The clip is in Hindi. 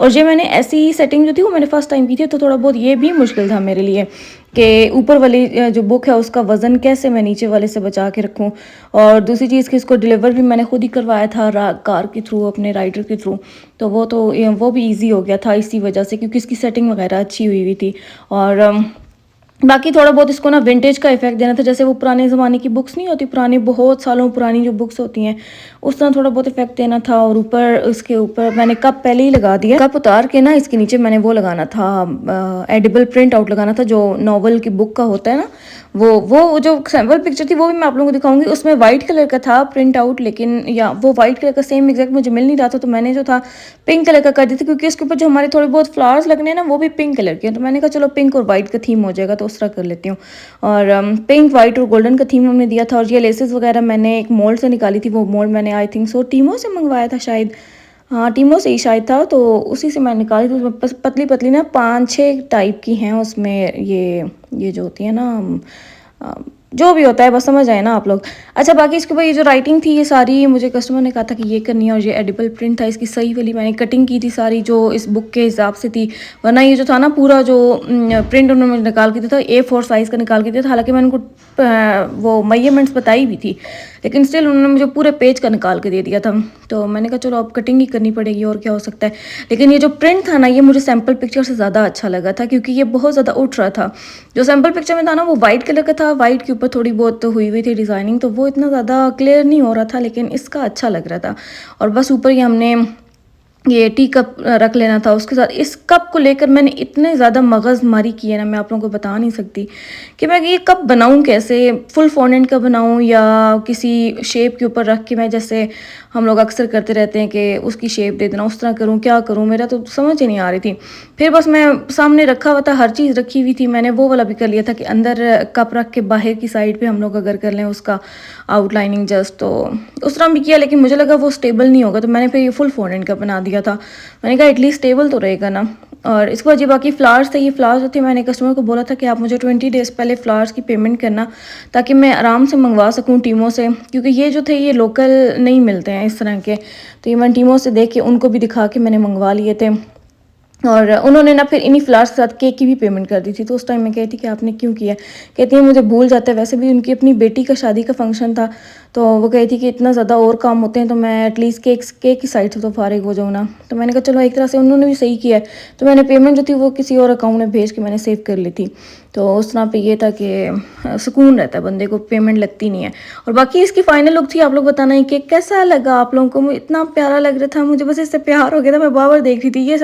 और ये मैंने ऐसी सेटिंग जो थी वो मैंने फर्स्ट टाइम की थी, तो थोड़ा बहुत ये भी मुश्किल था मेरे लिए कि ऊपर वाली जो बुक है उसका वज़न कैसे मैं नीचे वाले से बचा के रखूं। और दूसरी चीज़ कि इसको डिलीवर भी मैंने खुद ही करवाया था कार के थ्रू, अपने राइडर के थ्रू, तो वो भी ईजी हो गया था इसी वजह से, क्योंकि इसकी सेटिंग वगैरह अच्छी हुई हुई थी। और बाकी थोड़ा बहुत इसको ना विंटेज का इफेक्ट देना था, जैसे वो पुराने ज़माने की बुक्स नहीं होती, पुरानी बहुत सालों पुरानी जो बुक्स होती हैं उस तरह थोड़ा बहुत इफेक्ट देना था। और ऊपर इसके ऊपर मैंने कप पहले ही लगा दिया, कप उतार के ना इसके नीचे मैंने वो लगाना था, एडिबल प्रिंट आउट लगाना था जो नॉवल की बुक का होता है ना, वो जो सैम्पल पिक्चर थी वो भी मैं आप लोगों को दिखाऊंगी। उसमें वाइट कलर का था प्रिंट आउट, लेकिन या वो वाइट कलर का सेम एग्जैक्ट मुझे मिल नहीं रहा था, तो मैंने जो था पिंक कलर का कर दिया था, क्योंकि इसके ऊपर जो हमारे थोड़े बहुत फ्लावर्स लगने हैं ना वो भी पिंक कलर के हैं, तो मैंने कहा चलो पिंक और वाइट का थीम हो जाएगा, तो उस तरह कर लेती हूँ। और पिंक वाइट और गोल्डन का थीम हमने दिया था। और ये लेसेस वगैरह मैंने एक मोल्ड से निकाली थी, वो मोल्ड मैंने आई थिंक सो टीमो से मंगवाया था शायद, हाँ टीमो से ही शायद था, तो उसी से मैंने निकाली थी। उसमें पतली पतली ना 5-6 टाइप की हैं उसमें, ये जो होती है ना, जो भी होता है बस समझ आए ना आप लोग। अच्छा बाकी इसके ऊपर ये जो राइटिंग थी ये सारी मुझे कस्टमर ने कहा था कि ये करनी है, और ये एडिबल प्रिंट था इसकी सही वाली, मैंने कटिंग की थी सारी जो इस बुक के हिसाब से थी, वरना ये जो था ना पूरा जो प्रिंट उन्होंने मुझे निकाल के दिया था A4 साइज़ का निकाल के दिया था, हालांकि मैंने उनको वो मेजरमेंट्स बताई भी थी, लेकिन स्टिल उन्होंने मुझे पूरे पेज का निकाल के दे दिया था। तो मैंने कहा चलो अब कटिंग ही करनी पड़ेगी और क्या हो सकता है। लेकिन ये जो प्रिंट था ना ये मुझे सैम्पल पिक्चर से ज़्यादा अच्छा लगा था, क्योंकि ये बहुत ज़्यादा उठ रहा था। जो सैम्पल पिक्चर में था ना वो वाइट कलर का था, वाइट के ऊपर थोड़ी बहुत हुई हुई थी डिज़ाइनिंग, तो वो इतना ज़्यादा क्लियर नहीं हो रहा था, लेकिन इसका अच्छा लग रहा था। और बस ऊपर ही हमने ये टी कप रख लेना था उसके साथ। इस कप को लेकर मैंने इतने ज़्यादा मगज़मारी की है ना, मैं आप लोगों को बता नहीं सकती कि मैं ये कप बनाऊं कैसे, फुल फोनेंट का बनाऊं या किसी शेप के ऊपर रख के, मैं जैसे हम लोग अक्सर करते रहते हैं कि उसकी शेप दे देना, उस तरह करूं, क्या करूं, मेरा तो समझ ही नहीं आ रही थी। फिर बस मैं सामने रखा हुआ था, हर चीज़ रखी हुई थी, मैंने वो वाला भी कर लिया था कि अंदर कप रख के बाहर की साइड पे हम लोग अगर कर लें उसका आउटलाइनिंग जस्ट, तो उस तरह भी किया, लेकिन मुझे लगा वो स्टेबल नहीं होगा, तो मैंने फिर ये फुल फोनेंट का बना दिया था। मैंने कहा एटलीस्ट स्टेबल तो रहेगा ना। और इसके बाद ये बाकी फ्लावर्स थे, ये फ्लावर्स जो थे मैंने कस्टमर को बोला था कि आप मुझे 20 डेज़ पहले फ़्लावर्स की पेमेंट करना, ताकि मैं आराम से मंगवा सकूं टीमों से, क्योंकि ये जो थे ये लोकल नहीं मिलते हैं इस तरह के। तो ये मैं टीमों से देख के उनको भी दिखा के मैंने मंगवा लिए थे। और उन्होंने ना फिर इन्हीं फ्लावर्स के साथ केक की भी पेमेंट कर दी थी। तो उस टाइम मैं कहती कि आपने क्यों किया, कहती है मुझे भूल जाता है, वैसे भी उनकी अपनी बेटी का शादी का फंक्शन था, तो वो कही थी कि इतना ज़्यादा और काम होते हैं, तो मैं एटलीस्ट केक की साइड से तो फारिग हो जाऊँ ना। तो मैंने कहा चलो एक तरह से उन्होंने भी सही किया है, तो मैंने पेमेंट जो थी वो किसी और अकाउंट में भेज के मैंने सेव कर ली थी। तो उस तरह पे ये था कि सुकून रहता है बंदे को, पेमेंट लगती नहीं है। और बाकी इसकी फाइनल लुक थी, आप लोग बताना है कि कैसा लगा आप लोगों को। इतना प्यारा लग रहा था मुझे, बस इससे प्यार हो गया था, मैं बार बार देख रही थी। ये